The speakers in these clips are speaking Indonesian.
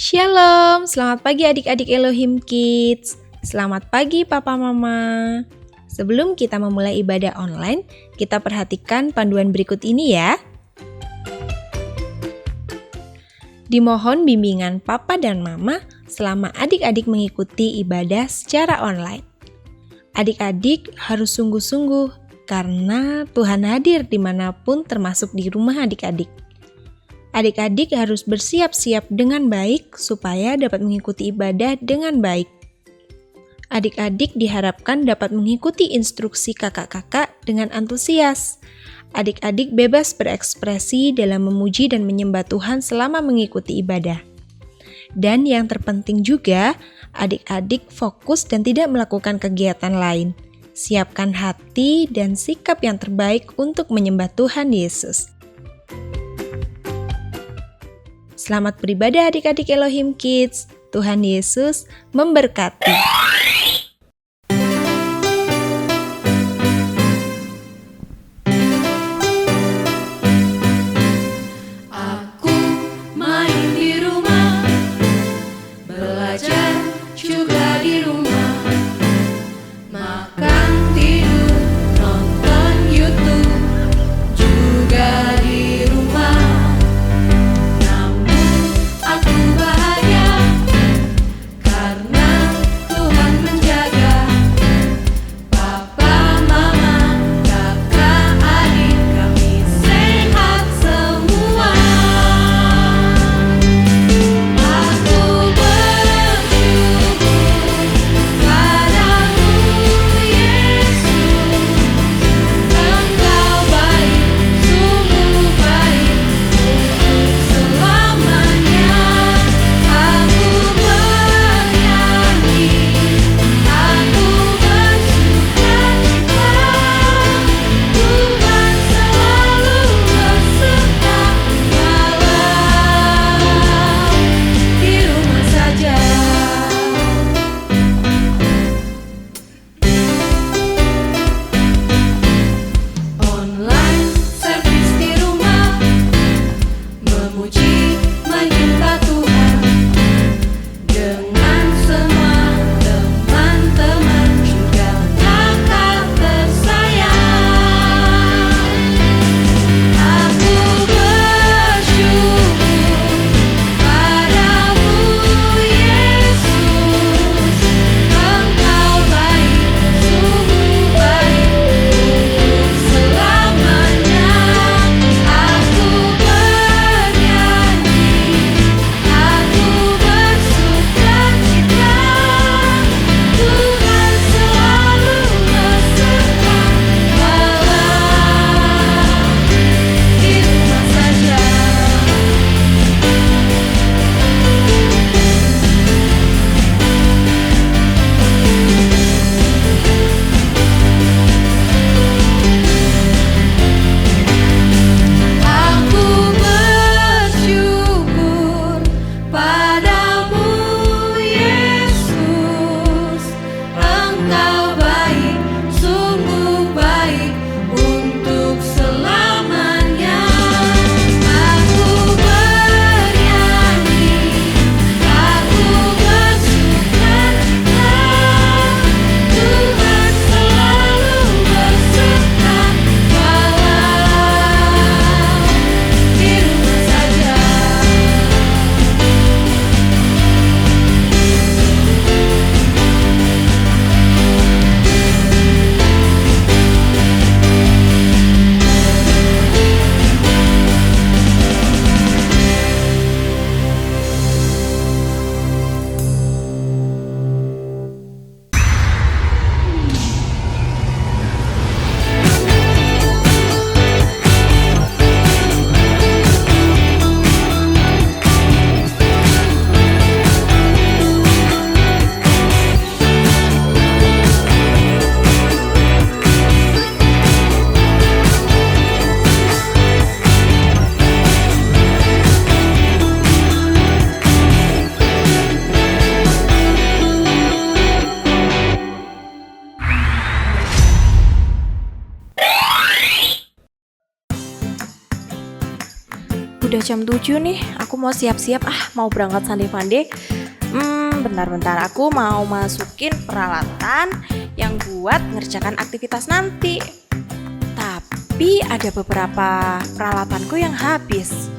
Shalom, selamat pagi adik-adik Elohim Kids. Selamat pagi Papa Mama. Sebelum kita memulai ibadah online, kita perhatikan panduan berikut ini ya. Dimohon bimbingan Papa dan Mama selama adik-adik mengikuti ibadah secara online. Adik-adik harus sungguh-sungguh karena Tuhan hadir dimanapun termasuk di rumah adik-adik. Adik-adik harus bersiap-siap dengan baik supaya dapat mengikuti ibadah dengan baik. Adik-adik diharapkan dapat mengikuti instruksi kakak-kakak dengan antusias. Adik-adik bebas berekspresi dalam memuji dan menyembah Tuhan selama mengikuti ibadah. Dan yang terpenting juga, adik-adik fokus dan tidak melakukan kegiatan lain. Siapkan hati dan sikap yang terbaik untuk menyembah Tuhan Yesus. Selamat beribadah adik-adik Elohim Kids. Tuhan Yesus memberkati. Aku main di rumah, belajar juga di rumah, makan, tidur, nonton YouTube juga di rumah. Namun aku bahagia karena Tuhan udah jam 7 nih. Aku mau siap-siap mau berangkat Sunday Funday. Bentar, aku mau masukin peralatan yang buat ngerjakan aktivitas nanti. Tapi ada beberapa peralatanku yang habis.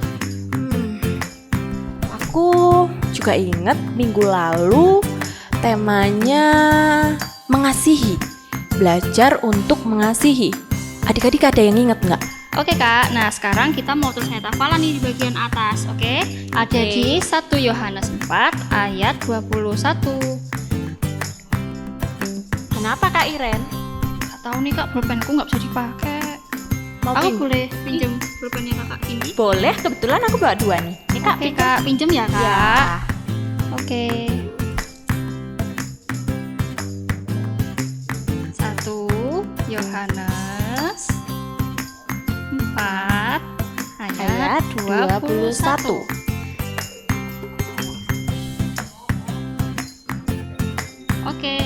Aku juga inget minggu lalu temanya mengasihi. Belajar untuk mengasihi. Adik-adik ada yang inget nggak? Oke Kak, nah sekarang kita mau tulis ayat hafalan nih di bagian atas, oke? Ada di 1 Yohanes 4 ayat 21. Kenapa Kak Iren? Gak tahu nih Kak, pulpenku nggak bisa dipakai. Mau Aku boleh pinjem pulpennya Kakak ini? Boleh, kebetulan aku bawa 2 nih. Nih Kak, Oke Kak, pinjem ya Kak? Ya. Oke. 1 Yohanes 4 ayat 21. Oke,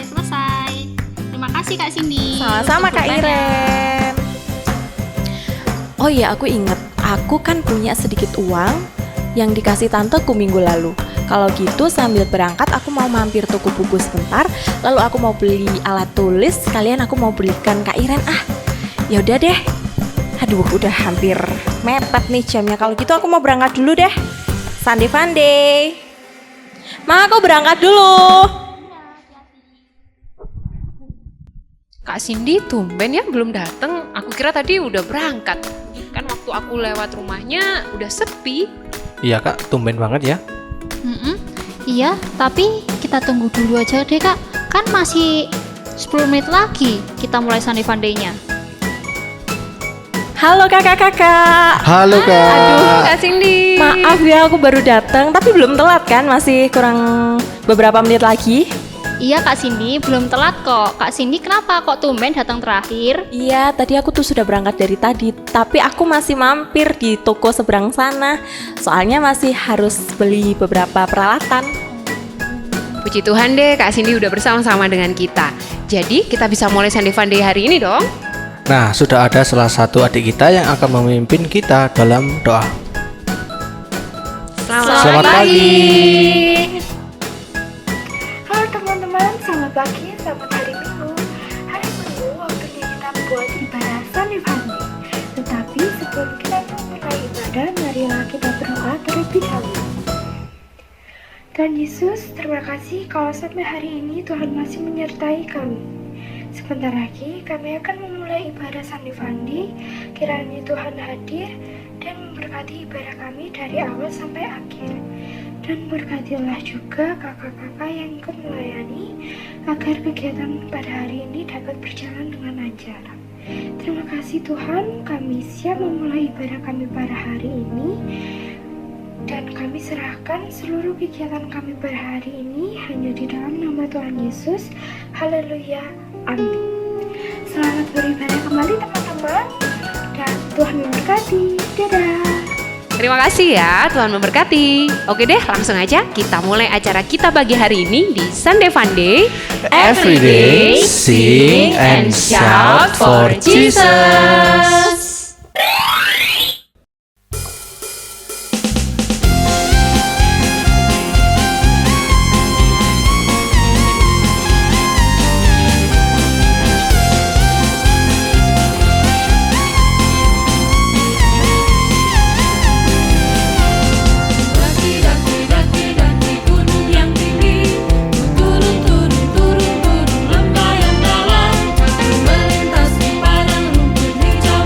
selesai. Terima kasih Kak Cindy. Sama-sama untuk Kak pulpennya. Iren. Oh iya, aku inget. Aku kan punya sedikit uang yang dikasih tanteku minggu lalu. Kalau gitu sambil berangkat aku mau mampir toko buku sebentar. Lalu aku mau beli alat tulis. Sekalian aku mau belikan Kak Iren. Ya udah deh. Aduh, udah hampir mepet nih jamnya. Kalau gitu aku mau berangkat dulu deh. Sunday Funday. Ma, aku berangkat dulu. Kak Cindy tumben ya belum datang. Aku kira tadi udah berangkat. Kan waktu aku lewat rumahnya udah sepi. Iya Kak, tumben banget ya. Iya, tapi kita tunggu dulu aja deh Kak. Kan masih 10 menit lagi kita mulai Sunday Funday-nya. Halo kakak-kakak. Halo Kak. Aduh, Kak Cindy. maaf ya aku baru datang, tapi belum telat kan? Masih kurang beberapa menit lagi. Iya Kak Cindy, belum telat kok. Kak Cindy kenapa kok tumben datang terakhir? Iya, tadi aku tuh sudah berangkat dari tadi, tapi aku masih mampir di toko seberang sana. Soalnya masih harus beli beberapa peralatan. Puji Tuhan deh Kak Cindy udah bersama-sama dengan kita. Jadi kita bisa mulai Sunday Funday hari ini dong. Nah, sudah ada salah satu adik kita yang akan memimpin kita dalam doa. Selamat pagi. Halo teman-teman, selamat pagi, selamat hari Minggu. Hari Minggu waktunya kita buat ibadah Sunday Funday. Tetapi sebelum kita memulai ibadah, marilah kita berdoa terlebih dahulu. Tuhan Yesus, terima kasih kalau sampai hari ini Tuhan masih menyertai kami. Sebentar lagi kami akan memulai ibadah Sunday Funday. Kiranya Tuhan hadir dan memberkati ibadah kami dari awal sampai akhir. Dan berkatilah juga kakak-kakak yang ikut melayani agar kegiatan pada hari ini dapat berjalan dengan lancar. Terima kasih Tuhan, kami siap memulai ibadah kami pada hari ini. Dan kami serahkan seluruh kegiatan kami pada hari ini hanya di dalam nama Tuhan Yesus. Haleluya, amin. Selamat beribadah kembali teman-teman. Dan Tuhan memberkati. Dadah. Terima kasih ya, Tuhan memberkati. Oke deh, langsung aja kita mulai acara kita pagi hari ini di Sunday Funday. Every day, sing and shout for Jesus. Daki gunung yang tinggi, turun lembah yang dalam, melintasi padang rumput hijau.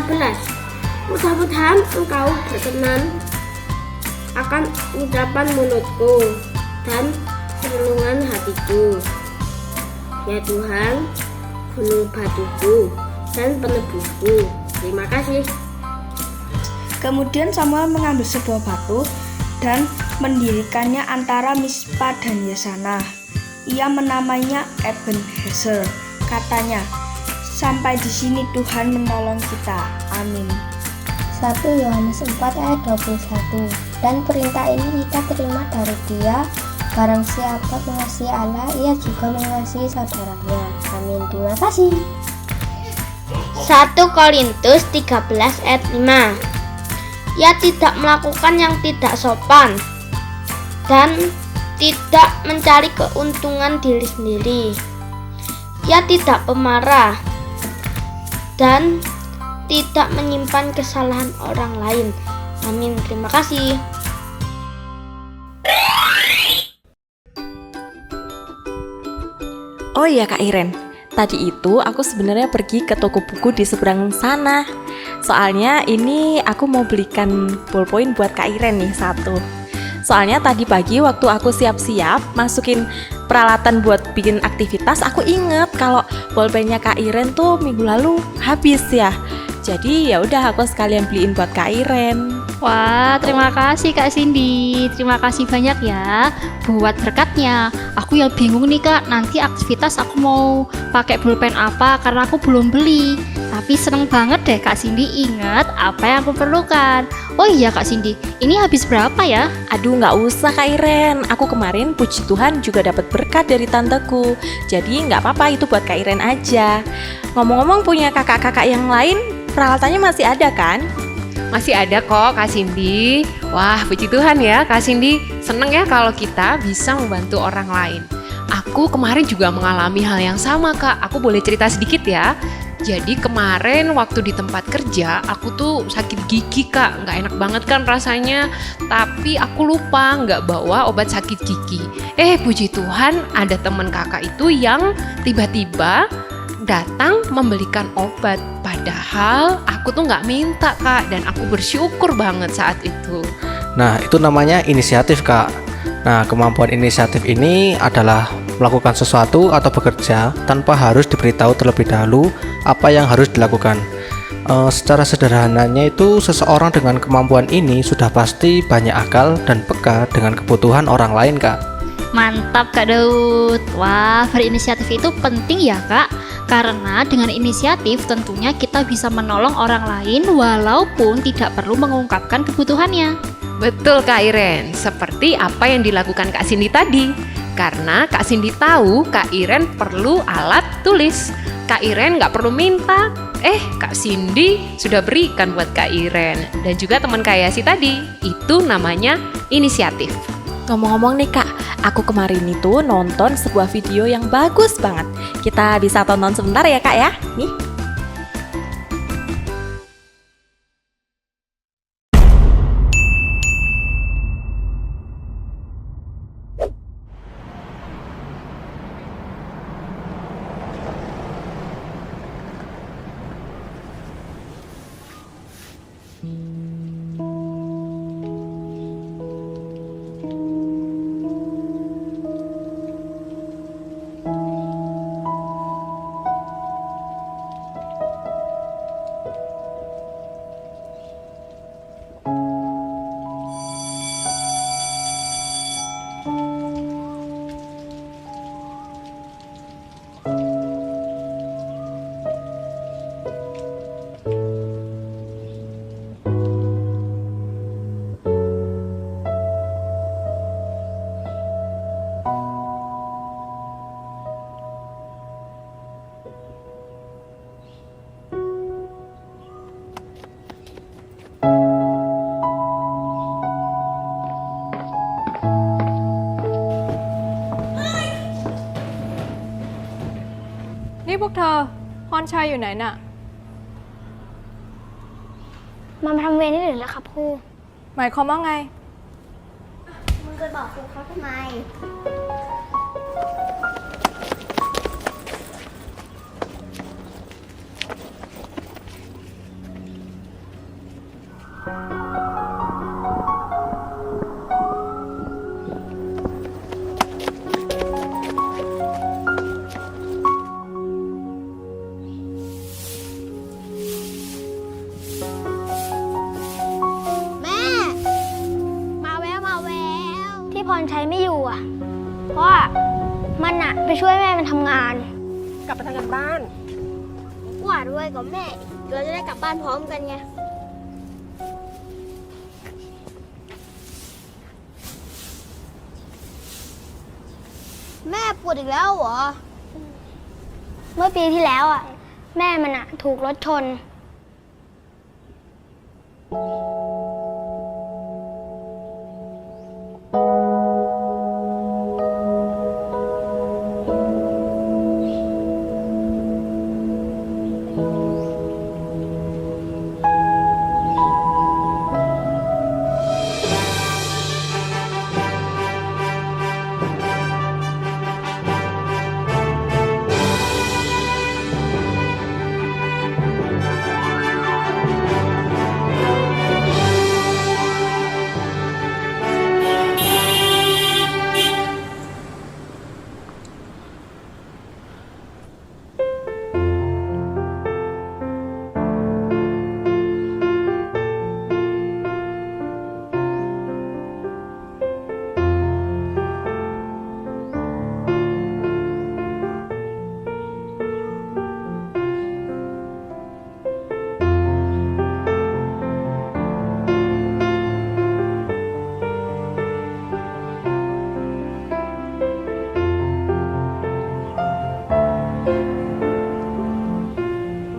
15. Mudah-mudahan engkau berkenan akan ucapan mulutku dan renungan hatiku. Ya Tuhan, gunung batuku dan penebusku. Terima kasih. Kemudian Samuel mengambil sebuah batu dan mendirikannya antara Mispa dan Yesana. Ia menamainya Ebenezer. Katanya, sampai di sini Tuhan menolong kita. Amin. 1 Yohanes 4 ayat 21. Dan perintah ini kita terima dari Dia, barang siapa mengasihi Allah, ia juga mengasihi saudaranya. Amin. Terima kasih. 1 Korintus 13 ayat 5. Ia tidak melakukan yang tidak sopan dan tidak mencari keuntungan diri sendiri. Ia tidak pemarah dan tidak menyimpan kesalahan orang lain. Amin. Terima kasih. Oh iya Kak Iren, tadi itu aku sebenarnya pergi ke toko buku di seberang sana. Soalnya ini aku mau belikan ballpoint buat Kak Iren nih satu. Soalnya tadi pagi waktu aku siap-siap masukin peralatan buat bikin aktivitas, aku inget kalau ballpointnya Kak Iren tuh minggu lalu habis ya. Jadi ya udah aku sekalian beliin buat Kak Iren. Wah, terima kasih Kak Cindy. Terima kasih banyak ya buat berkatnya. Aku yang bingung nih Kak, nanti aktivitas aku mau pakai pulpen apa karena aku belum beli. Tapi seneng banget deh Kak Cindy ingat apa yang aku perlukan. Oh iya Kak Cindy, ini habis berapa ya? Aduh nggak usah Kak Iren, aku kemarin puji Tuhan juga dapat berkat dari tanteku. Jadi nggak apa-apa itu buat Kak Iren aja. Ngomong-ngomong punya kakak-kakak yang lain, peralatannya masih ada kan? Masih ada kok Kak Cindy. Wah, puji Tuhan ya Kak Cindy. Seneng ya kalau kita bisa membantu orang lain. Aku kemarin juga mengalami hal yang sama Kak. Aku boleh cerita sedikit ya. Jadi kemarin waktu di tempat kerja aku tuh sakit gigi Kak. Nggak enak banget kan rasanya. Tapi aku lupa nggak bawa obat sakit gigi. Puji Tuhan ada teman kakak itu yang tiba-tiba datang membelikan obat. Padahal aku tuh nggak minta Kak, dan aku bersyukur banget saat itu. Nah, itu namanya inisiatif, Kak. Nah, kemampuan inisiatif ini adalah melakukan sesuatu atau bekerja tanpa harus diberitahu terlebih dahulu apa yang harus dilakukan. Secara sederhananya itu seseorang dengan kemampuan ini sudah pasti banyak akal dan peka dengan kebutuhan orang lain, Kak. Mantap Kak Daud. Wah, berinisiatif itu penting ya Kak. Karena dengan inisiatif tentunya kita bisa menolong orang lain walaupun tidak perlu mengungkapkan kebutuhannya. Betul Kak Iren, seperti apa yang dilakukan Kak Cindy tadi. Karena Kak Cindy tahu Kak Iren perlu alat tulis. Kak Iren nggak perlu minta, Kak Cindy sudah berikan buat Kak Iren. Dan juga teman Kak Yasi tadi, itu namanya inisiatif. Ngomong-ngomong nih Kak, aku kemarin itu nonton sebuah video yang bagus banget. Kita bisa tonton sebentar ya Kak ya. Nih.นี่พวกเธอพรชัยอยู่ไหนน่ะ มาทำเวรนี่หรือแล้วครับครู หมายความว่าไง มึงเคยบอกครูเขาทำไม อะไปช่วยแม่มันทำงาน กลับไปทำงานบ้าน กวาดด้วยกับแม่ เราจะได้กลับบ้านพร้อมกันไง แม่ปวดอีกแล้วเหรอ เมื่อปีที่แล้วอ่ะ แม่มันอ่ะถูกรถชน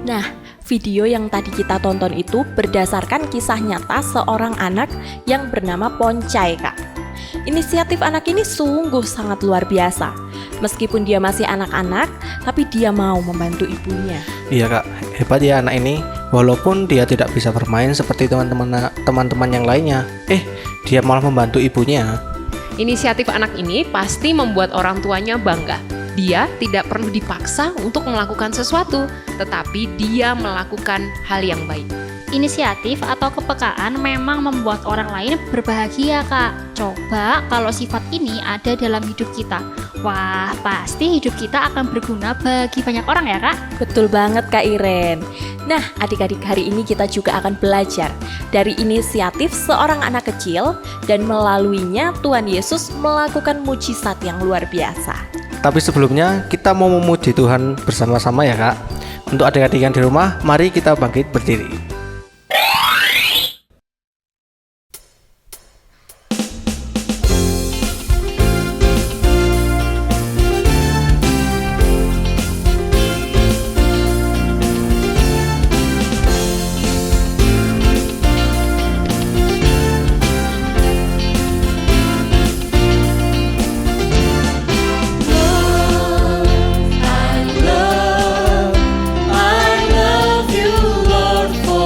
Nah, video yang tadi kita tonton itu berdasarkan kisah nyata seorang anak yang bernama Poncai, Kak. Inisiatif anak ini sungguh sangat luar biasa. Meskipun dia masih anak-anak, tapi dia mau membantu ibunya. Iya kak, hebat ya anak ini. Walaupun dia tidak bisa bermain seperti teman-teman yang lainnya, dia malah membantu ibunya. Inisiatif anak ini pasti membuat orang tuanya bangga. Dia tidak perlu dipaksa untuk melakukan sesuatu, tetapi dia melakukan hal yang baik. Inisiatif atau kepekaan memang membuat orang lain berbahagia, Kak. Coba kalau sifat ini ada dalam hidup kita. Wah, pasti hidup kita akan berguna bagi banyak orang ya, Kak? Betul banget, Kak Iren. Nah, adik-adik, hari ini kita juga akan belajar dari inisiatif seorang anak kecil dan melaluinya Tuhan Yesus melakukan mujizat yang luar biasa. Tapi sebelumnya kita mau memuji Tuhan bersama-sama ya kak. Untuk adik-adik yang di rumah, mari kita bangkit berdiri. I love you, Lord, for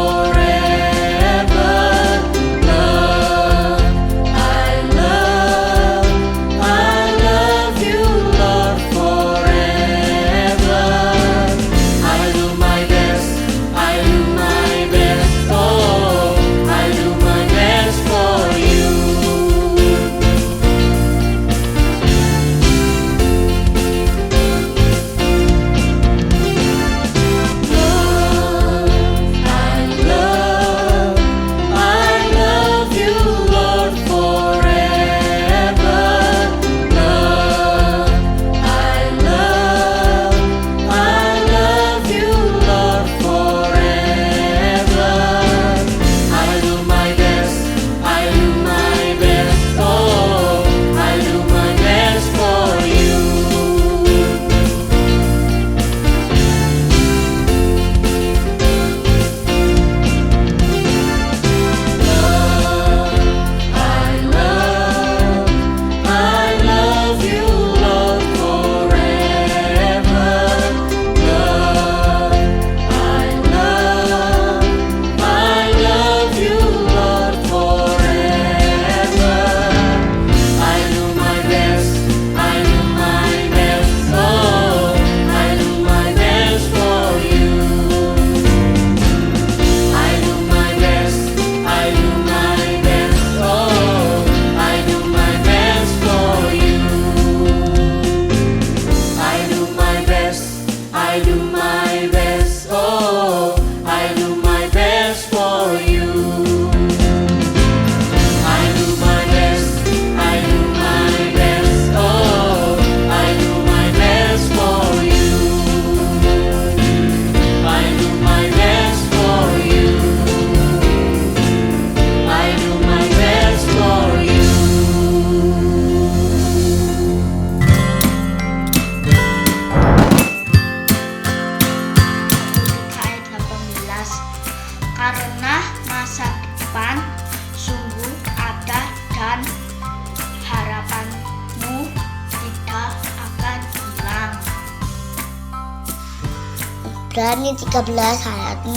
Ibrani 13 ayat 6.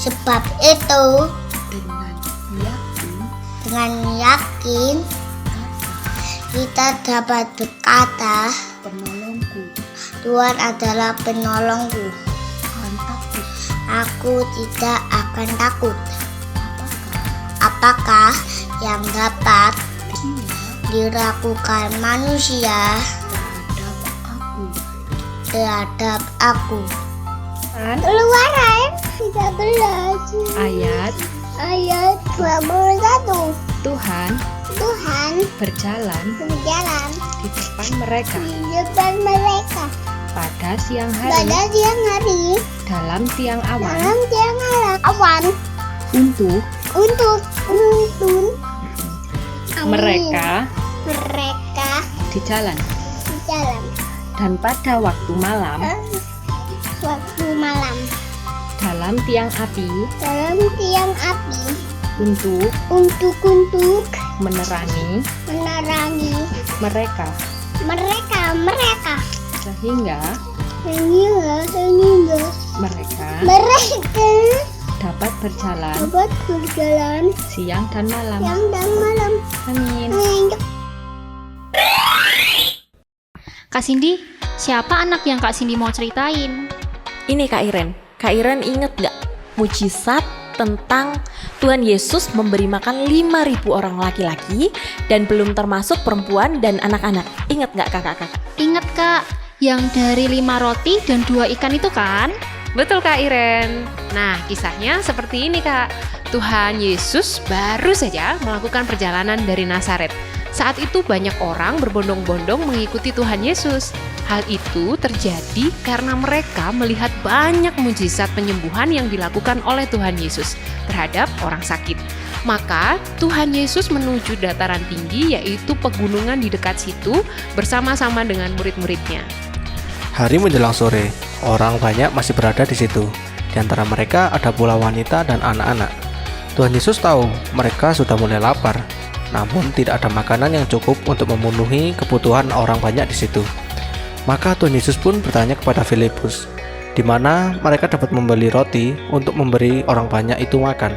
Sebab itu dengan yakin kita dapat berkata, Tuhan adalah penolongku. Aku tidak akan takut. Apakah yang dapat dilakukan manusia terhadap aku? Keluaran 13 Ayat ayat 21. Tuhan berjalan di depan mereka di depan mereka pada siang pada siang hari dalam tiang dalam tiang awan untuk untuk menuntun mereka di jalan. Dan pada waktu malam dalam tiang api untuk menerangi mereka sehingga mereka dapat berjalan siang dan malam. Amin. Kak Cindy, siapa anak yang Kak Cindy mau ceritain? Ini Kak Iren inget gak mujizat tentang Tuhan Yesus memberi makan 5.000 orang laki-laki dan belum termasuk perempuan dan anak-anak? Ingat gak kakak-kakak? Ingat Kak, yang dari 5 roti dan 2 ikan itu kan? Betul Kak Iren. Nah, kisahnya seperti ini Kak. Tuhan Yesus baru saja melakukan perjalanan dari Nazaret. Saat itu banyak orang berbondong-bondong mengikuti Tuhan Yesus. Hal itu terjadi karena mereka melihat banyak mujizat penyembuhan yang dilakukan oleh Tuhan Yesus terhadap orang sakit. Maka Tuhan Yesus menuju dataran tinggi, yaitu pegunungan di dekat situ bersama-sama dengan murid-muridnya. Hari menjelang sore, orang banyak masih berada di situ. Di antara mereka ada pula wanita dan anak-anak. Tuhan Yesus tahu mereka sudah mulai lapar, namun tidak ada makanan yang cukup untuk memenuhi kebutuhan orang banyak di situ. Maka Tuhan Yesus pun bertanya kepada Filipus, di mana mereka dapat membeli roti untuk memberi orang banyak itu makan.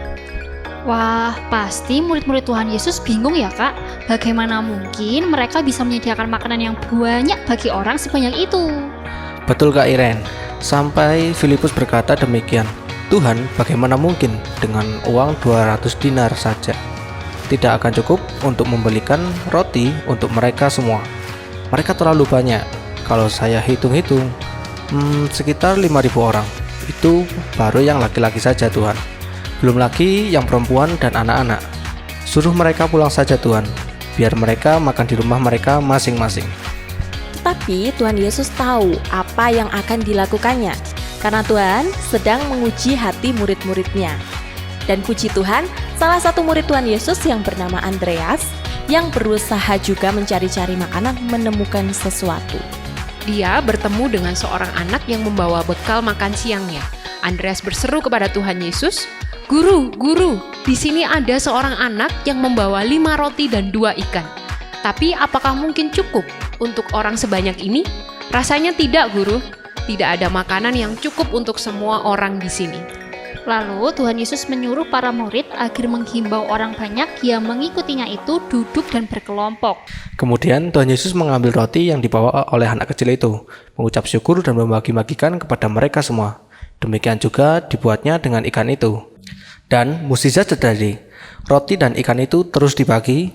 Wah, pasti murid-murid Tuhan Yesus bingung ya Kak, bagaimana mungkin mereka bisa menyediakan makanan yang banyak bagi orang sebanyak itu? Betul Kak Iren, sampai Filipus berkata demikian, Tuhan, bagaimana mungkin dengan uang 200 dinar saja? Tidak akan cukup untuk membelikan roti untuk mereka semua. Mereka terlalu banyak. Kalau saya hitung-hitung, sekitar 5.000 orang. Itu baru yang laki-laki saja Tuhan. Belum lagi yang perempuan dan anak-anak. Suruh mereka pulang saja Tuhan, biar mereka makan di rumah mereka masing-masing. Tetapi Tuhan Yesus tahu apa yang akan dilakukannya, karena Tuhan sedang menguji hati murid-muridnya. Dan puji Tuhan, salah satu murid Tuhan Yesus yang bernama Andreas, yang berusaha juga mencari-cari makanan, menemukan sesuatu. Dia bertemu dengan seorang anak yang membawa bekal makan siangnya. Andreas berseru kepada Tuhan Yesus, Guru, di sini ada seorang anak yang membawa 5 roti dan 2 ikan. Tapi apakah mungkin cukup untuk orang sebanyak ini? Rasanya tidak, Guru. Tidak ada makanan yang cukup untuk semua orang di sini. Lalu Tuhan Yesus menyuruh para murid agar menghimbau orang banyak yang mengikutinya itu duduk dan berkelompok. Kemudian Tuhan Yesus mengambil roti yang dibawa oleh anak kecil itu, mengucap syukur dan membagi-bagikan kepada mereka semua. Demikian juga dibuatnya dengan ikan itu. Dan mukjizat terjadi. Roti dan ikan itu terus dibagi,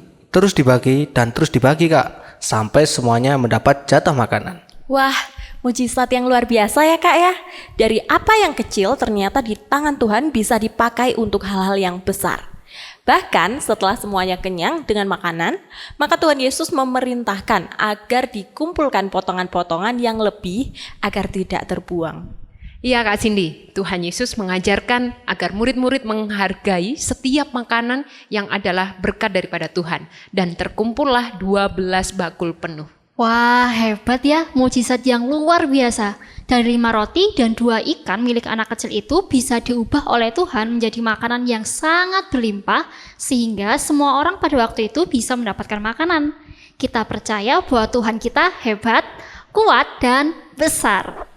dan terus dibagi Kak, sampai semuanya mendapat jatah makanan. Wah, mujizat yang luar biasa ya Kak ya. Dari apa yang kecil ternyata di tangan Tuhan bisa dipakai untuk hal-hal yang besar. Bahkan setelah semuanya kenyang dengan makanan, maka Tuhan Yesus memerintahkan agar dikumpulkan potongan-potongan yang lebih agar tidak terbuang. Iya Kak Cindy, Tuhan Yesus mengajarkan agar murid-murid menghargai setiap makanan yang adalah berkat daripada Tuhan. Dan terkumpullah 12 bakul penuh. Wah, hebat ya, mukjizat yang luar biasa. Dari 5 roti dan 2 ikan milik anak kecil itu bisa diubah oleh Tuhan menjadi makanan yang sangat berlimpah, sehingga semua orang pada waktu itu bisa mendapatkan makanan. Kita percaya bahwa Tuhan kita hebat, kuat, dan besar.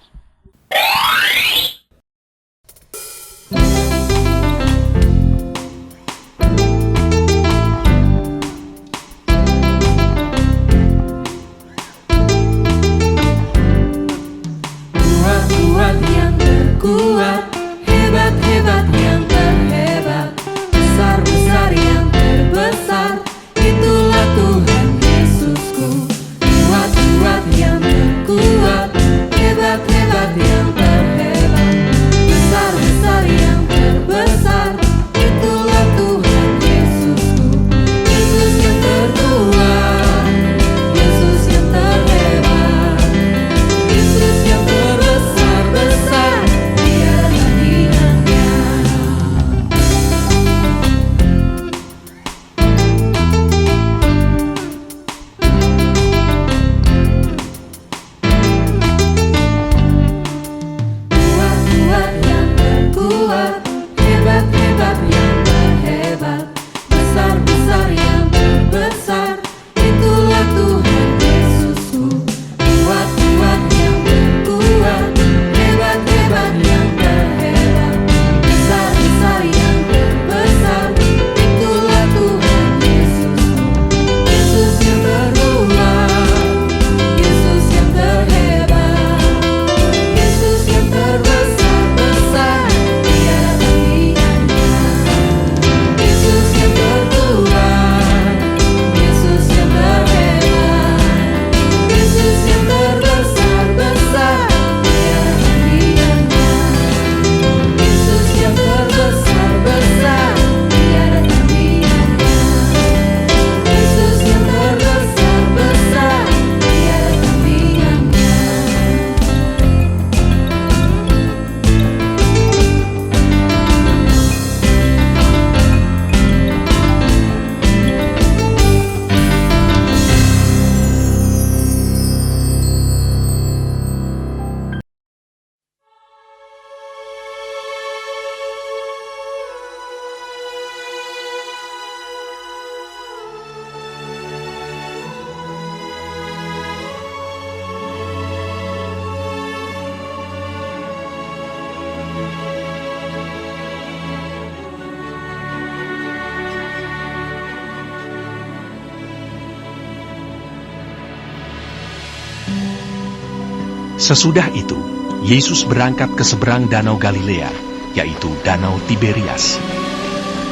Sesudah itu, Yesus berangkat ke seberang Danau Galilea, yaitu Danau Tiberias.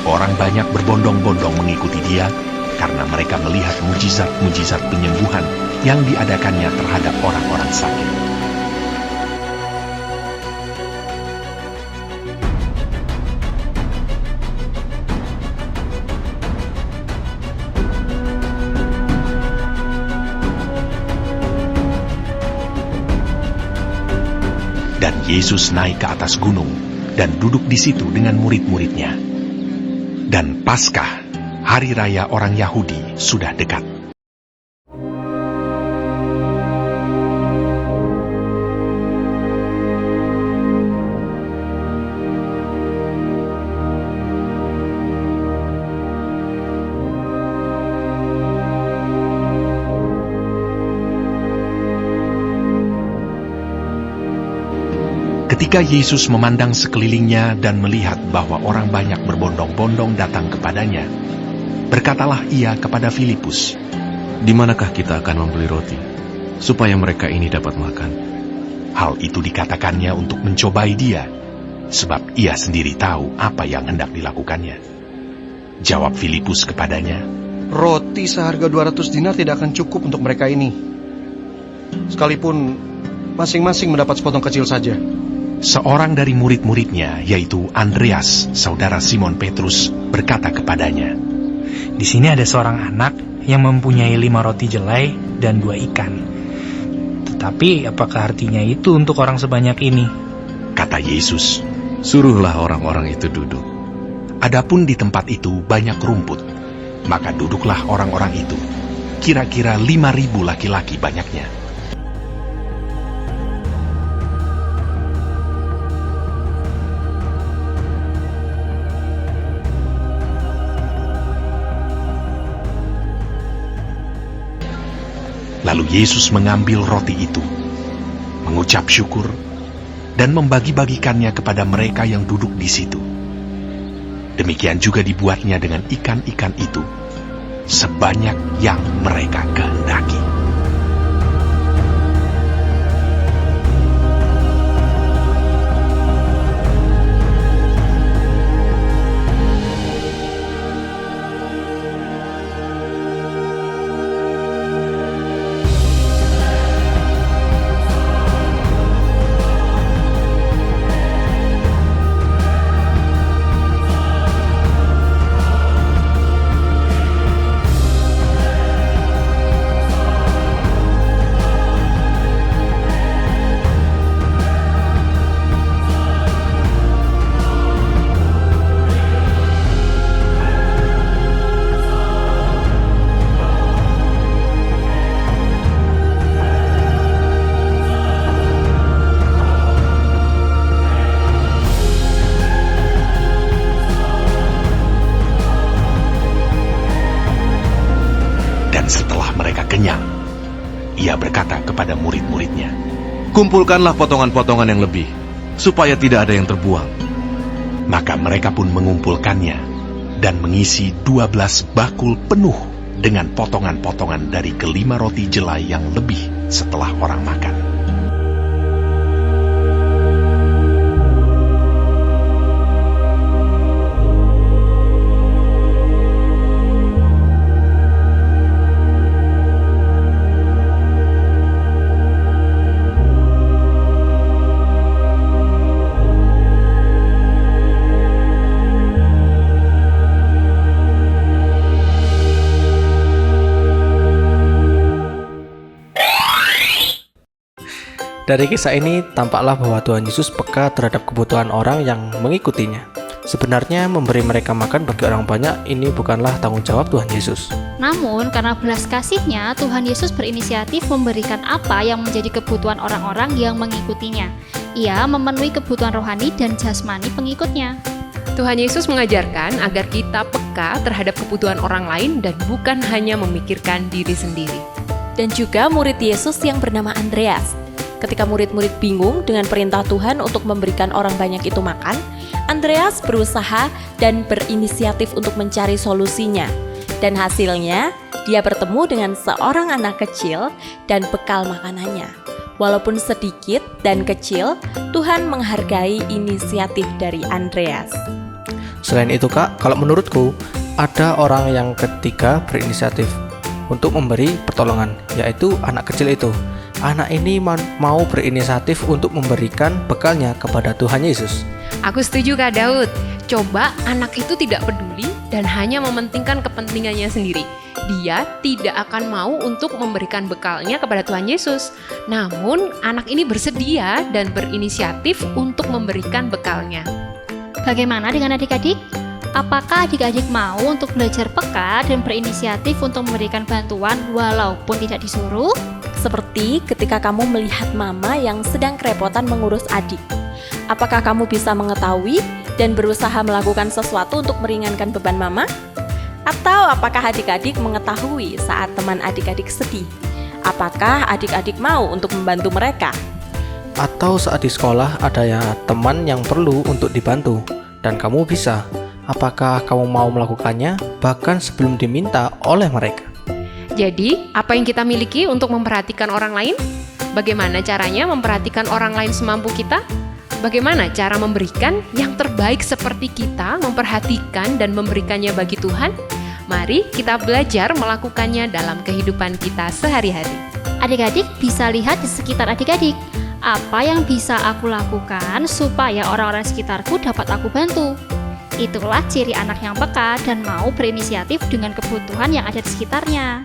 Orang banyak berbondong-bondong mengikuti dia karena mereka melihat mujizat-mujizat penyembuhan yang diadakannya terhadap orang-orang sakit. Dan Yesus naik ke atas gunung dan duduk di situ dengan murid-muridnya. Dan Paskah, hari raya orang Yahudi, sudah dekat. Ketika Yesus memandang sekelilingnya dan melihat bahwa orang banyak berbondong-bondong datang kepadanya, berkatalah ia kepada Filipus, "Di manakah kita akan membeli roti, supaya mereka ini dapat makan?" Hal itu dikatakannya untuk mencobai dia, sebab ia sendiri tahu apa yang hendak dilakukannya. Jawab Filipus kepadanya, Roti seharga 200 dinar tidak akan cukup untuk mereka ini. Sekalipun masing-masing mendapat sepotong kecil saja. Seorang dari murid-muridnya, yaitu Andreas, saudara Simon Petrus, berkata kepadanya, "Di sini ada seorang anak yang mempunyai 5 roti jelai dan 2 ikan. Tetapi apakah artinya itu untuk orang sebanyak ini?" Kata Yesus, "Suruhlah orang-orang itu duduk." Adapun di tempat itu banyak rumput, maka duduklah orang-orang itu, kira-kira 5.000 laki-laki banyaknya. Lalu Yesus mengambil roti itu, mengucap syukur, dan membagi-bagikannya kepada mereka yang duduk di situ. Demikian juga dibuatnya dengan ikan-ikan itu, sebanyak yang mereka kehendaki. Setelah mereka kenyang, ia berkata kepada murid-muridnya, "Kumpulkanlah potongan-potongan yang lebih, supaya tidak ada yang terbuang." Maka mereka pun mengumpulkannya dan mengisi 12 bakul penuh dengan potongan-potongan dari ke-5 roti jelai yang lebih setelah orang makan. Dari kisah ini, tampaklah bahwa Tuhan Yesus peka terhadap kebutuhan orang yang mengikutinya. Sebenarnya memberi mereka makan bagi orang banyak ini bukanlah tanggung jawab Tuhan Yesus. Namun karena belas kasihnya, Tuhan Yesus berinisiatif memberikan apa yang menjadi kebutuhan orang-orang yang mengikutinya. Ia memenuhi kebutuhan rohani dan jasmani pengikutnya. Tuhan Yesus mengajarkan agar kita peka terhadap kebutuhan orang lain dan bukan hanya memikirkan diri sendiri. Dan juga murid Yesus yang bernama Andreas. Ketika murid-murid bingung dengan perintah Tuhan untuk memberikan orang banyak itu makan, Andreas berusaha dan berinisiatif untuk mencari solusinya. Dan hasilnya, dia bertemu dengan seorang anak kecil dan bekal makanannya. Walaupun sedikit dan kecil, Tuhan menghargai inisiatif dari Andreas. Selain itu Kak, kalau menurutku ada orang yang ketiga berinisiatif untuk memberi pertolongan, yaitu anak kecil itu. Anak ini mau berinisiatif untuk memberikan bekalnya kepada Tuhan Yesus. Aku setuju Kak Daud. Coba anak itu tidak peduli dan hanya mementingkan kepentingannya sendiri. Dia tidak akan mau untuk memberikan bekalnya kepada Tuhan Yesus. Namun anak ini bersedia dan berinisiatif untuk memberikan bekalnya. Bagaimana dengan adik-adik? Apakah adik-adik mau untuk belajar peka dan berinisiatif untuk memberikan bantuan walaupun tidak disuruh? Seperti ketika kamu melihat mama yang sedang kerepotan mengurus adik. Apakah kamu bisa mengetahui dan berusaha melakukan sesuatu untuk meringankan beban mama? Atau apakah adik-adik mengetahui saat teman adik-adik sedih? Apakah adik-adik mau untuk membantu mereka? Atau saat di sekolah ada ya teman yang perlu untuk dibantu dan kamu bisa. Apakah kamu mau melakukannya bahkan sebelum diminta oleh mereka? Jadi, apa yang kita miliki untuk memperhatikan orang lain? Bagaimana caranya memperhatikan orang lain semampu kita? Bagaimana cara memberikan yang terbaik seperti kita memperhatikan dan memberikannya bagi Tuhan? Mari kita belajar melakukannya dalam kehidupan kita sehari-hari. Adik-adik bisa lihat di sekitar adik-adik. Apa yang bisa aku lakukan supaya orang-orang sekitarku dapat aku bantu? Itulah ciri anak yang peka dan mau berinisiatif dengan kebutuhan yang ada di sekitarnya.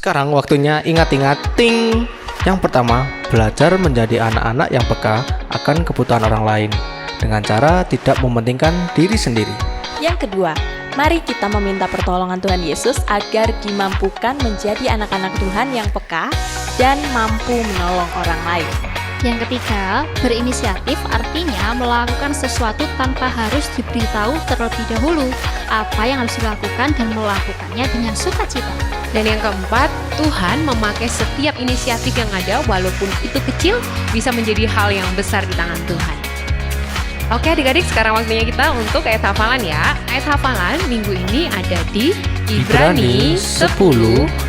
Sekarang waktunya ingat-ingat, ting! Yang pertama, belajar menjadi anak-anak yang peka akan kebutuhan orang lain. dengan cara tidak mementingkan diri sendiri. Yang kedua, mari kita meminta pertolongan Tuhan Yesus agar dimampukan menjadi anak-anak Tuhan yang peka dan mampu menolong orang lain. Yang ketiga, berinisiatif artinya melakukan sesuatu tanpa harus diberitahu terlebih dahulu apa yang harus dilakukan dan melakukannya dengan sukacita. Dan yang keempat, Tuhan memakai setiap inisiatif yang ada walaupun itu kecil bisa menjadi hal yang besar di tangan Tuhan. Oke adik-adik, sekarang waktunya kita untuk ayat hafalan ya. Ayat hafalan minggu ini ada di Ibrani 10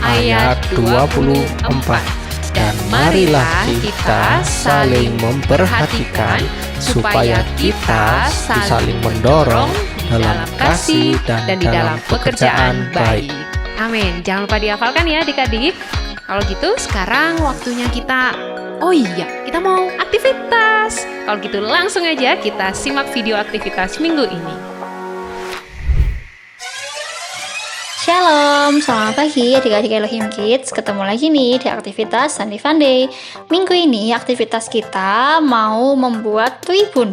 ayat 24. Dan marilah kita saling memperhatikan supaya kita saling mendorong dalam kasih dan di dalam pekerjaan baik. Amin. Jangan lupa dihafalkan ya adik-adik. Kalau gitu sekarang waktunya kita, kita mau aktivitas. Kalau gitu langsung aja kita simak video aktivitas minggu ini. Shalom, selamat pagi adik-adik Elohim Kids. Ketemu lagi nih di aktivitas Sunday Funday. Minggu ini aktivitas kita mau membuat Twibun.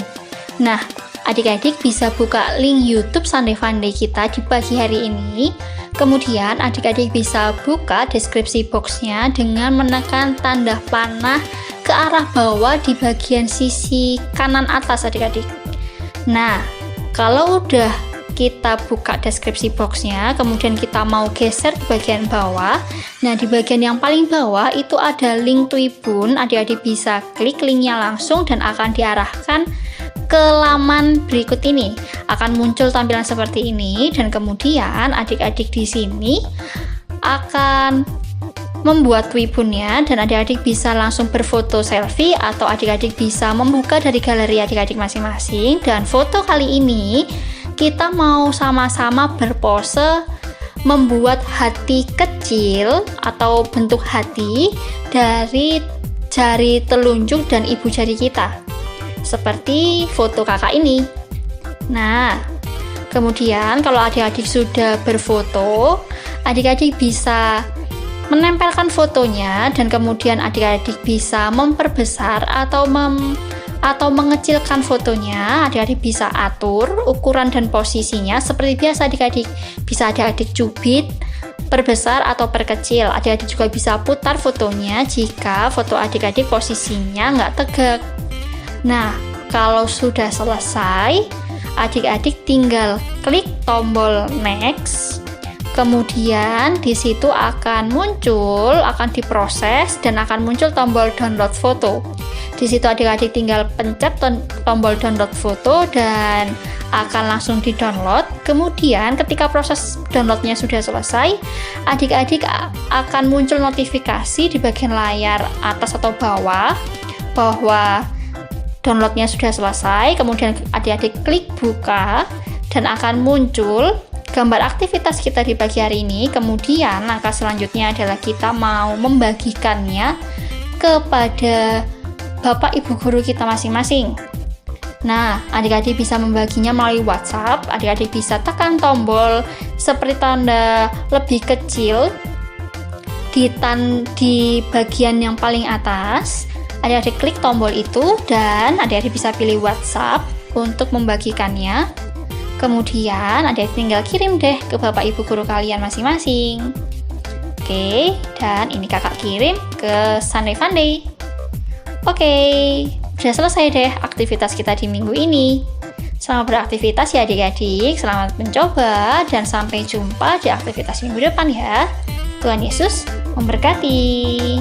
Nah, adik-adik bisa buka link YouTube Sunday Funday kita di pagi hari ini. Kemudian adik-adik bisa buka deskripsi boxnya dengan menekan tanda panah ke arah bawah di bagian sisi kanan atas adik-adik. Nah, kalau udah kita buka deskripsi boxnya, kemudian kita mau geser ke bagian bawah. Nah, di bagian yang paling bawah itu ada link Twibun. Adik-adik bisa klik linknya langsung dan akan diarahkan ke laman berikut ini. Akan muncul tampilan seperti ini dan kemudian adik-adik di sini akan membuat Twibunnya dan adik-adik bisa langsung berfoto selfie atau adik-adik bisa membuka dari galeri adik-adik masing-masing. Dan foto kali ini kita mau sama-sama berpose membuat hati kecil atau bentuk hati dari jari telunjuk dan ibu jari kita, seperti foto kakak ini. Nah, kemudian kalau adik-adik sudah berfoto, adik-adik bisa menempelkan fotonya dan kemudian adik-adik bisa memperbesar atau mengecilkan fotonya. Adik-adik bisa atur ukuran dan posisinya seperti biasa adik-adik. Bisa adik-adik cubit, perbesar atau perkecil. Adik-adik juga bisa putar fotonya jika foto adik-adik posisinya nggak tegak. Nah, kalau sudah selesai, adik-adik tinggal klik tombol next. Kemudian di situ akan diproses dan akan muncul tombol download foto. Di situ adik-adik tinggal pencet tombol download foto dan akan langsung di-download. Kemudian ketika proses downloadnya sudah selesai, adik-adik akan muncul notifikasi di bagian layar atas atau bawah bahwa downloadnya sudah selesai. Kemudian adik-adik klik buka dan akan muncul gambar aktivitas kita di pagi hari ini. Kemudian langkah selanjutnya adalah kita mau membagikannya kepada Bapak Ibu Guru kita masing-masing. Nah, adik-adik bisa membaginya melalui WhatsApp. Adik-adik bisa tekan tombol seperti tanda lebih kecil di bagian yang paling atas. Adik-adik klik tombol itu dan adik-adik bisa pilih WhatsApp untuk membagikannya. Kemudian adik-adik tinggal kirim deh ke Bapak Ibu Guru kalian masing-masing. Oke, dan ini kakak kirim ke Sunday Funday. Oke, sudah selesai deh aktivitas kita di minggu ini. Selamat beraktivitas ya adik-adik, selamat mencoba dan sampai jumpa di aktivitas minggu depan ya. Tuhan Yesus memberkati.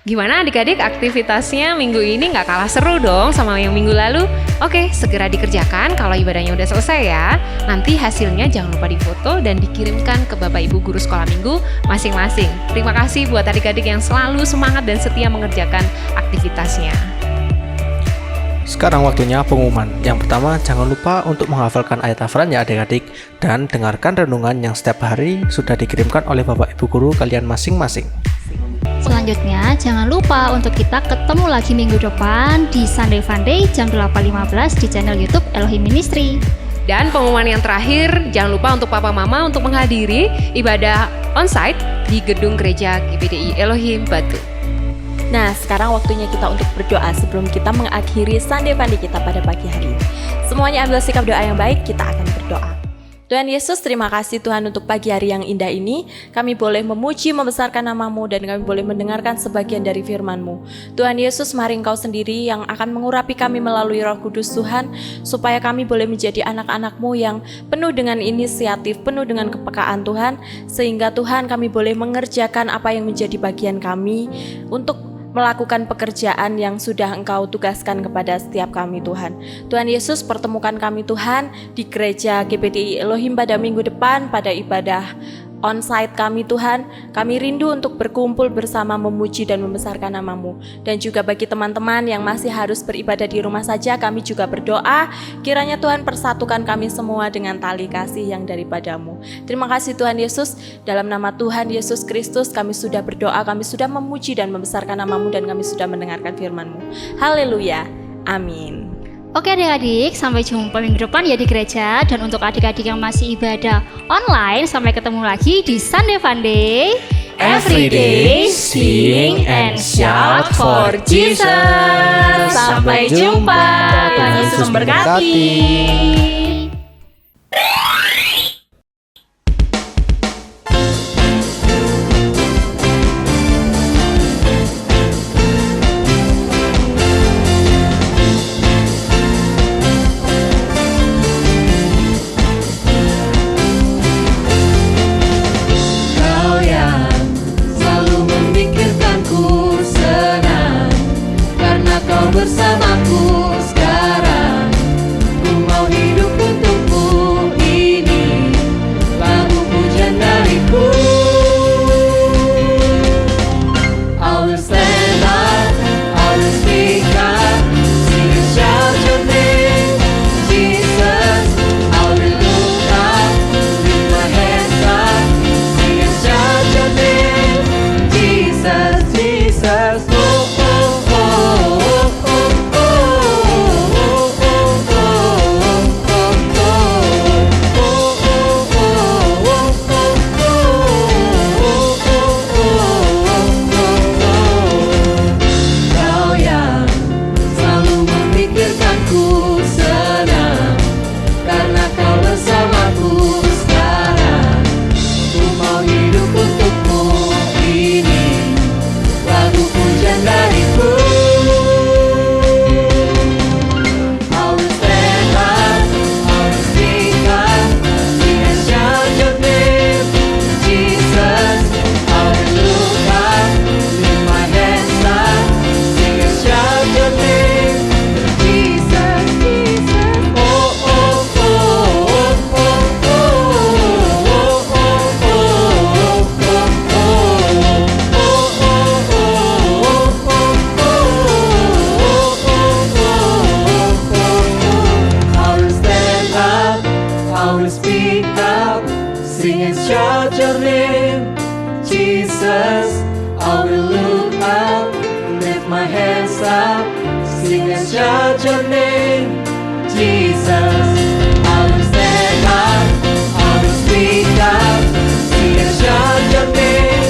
Gimana adik-adik, aktivitasnya minggu ini nggak kalah seru dong sama yang minggu lalu? Oke, segera dikerjakan kalau ibadahnya udah selesai ya. Nanti hasilnya jangan lupa difoto dan dikirimkan ke Bapak Ibu Guru Sekolah Minggu masing-masing. Terima kasih buat adik-adik yang selalu semangat dan setia mengerjakan aktivitasnya. Sekarang waktunya pengumuman. Yang pertama, jangan lupa untuk menghafalkan ayat hafalan ya adik-adik, dan dengarkan renungan yang setiap hari sudah dikirimkan oleh Bapak Ibu Guru kalian masing-masing. Selanjutnya, jangan lupa untuk kita ketemu lagi minggu depan di Sunday Funday jam 8.15 di channel YouTube Elohim Ministry. Dan pengumuman yang terakhir, jangan lupa untuk Papa Mama untuk menghadiri ibadah onsite di gedung gereja GBDI Elohim Batu. Nah, sekarang waktunya kita untuk berdoa sebelum kita mengakhiri Sunday Funday kita pada pagi hari ini. Semuanya ambil sikap doa yang baik, kita akan berdoa. Tuhan Yesus, terima kasih Tuhan untuk pagi hari yang indah ini. Kami boleh memuji, membesarkan nama-Mu, dan kami boleh mendengarkan sebagian dari firman-Mu. Tuhan Yesus, mari Engkau sendiri yang akan mengurapi kami melalui Roh Kudus Tuhan, supaya kami boleh menjadi anak-anak-Mu yang penuh dengan inisiatif, penuh dengan kepekaan Tuhan, sehingga Tuhan kami boleh mengerjakan apa yang menjadi bagian kami untuk melakukan pekerjaan yang sudah Engkau tugaskan kepada setiap kami Tuhan. Tuhan Yesus, pertemukan kami Tuhan di gereja GBDI Elohim pada minggu depan pada ibadah onsite kami Tuhan. Kami rindu untuk berkumpul bersama memuji dan membesarkan nama-Mu. Dan juga bagi teman-teman yang masih harus beribadah di rumah saja, kami juga berdoa kiranya Tuhan persatukan kami semua dengan tali kasih yang daripada-Mu. Terima kasih Tuhan Yesus, dalam nama Tuhan Yesus Kristus kami sudah berdoa, kami sudah memuji dan membesarkan nama-Mu, dan kami sudah mendengarkan firman-Mu. Haleluya, amin. Oke adik-adik, sampai jumpa minggu depan ya di gereja. Dan untuk adik-adik yang masih ibadah online, sampai ketemu lagi di Sunday Funday. Every day, sing and shout for Jesus. Sampai jumpa. Tuhan Yesus memberkati. Bersamaku sekarang, ku mau hidup untukmu. Ini lagu pujian dariku. I will stand up, I will speak up, sing and shout your name, Jesus. I will look up, lift my hands up, sing and shout your name, Jesus, Jesus. Sing and shout your name, Jesus. I will look up, lift my hands up. Sing and shout your name, Jesus. I will stand up, I will speak up. Sing and shout your name.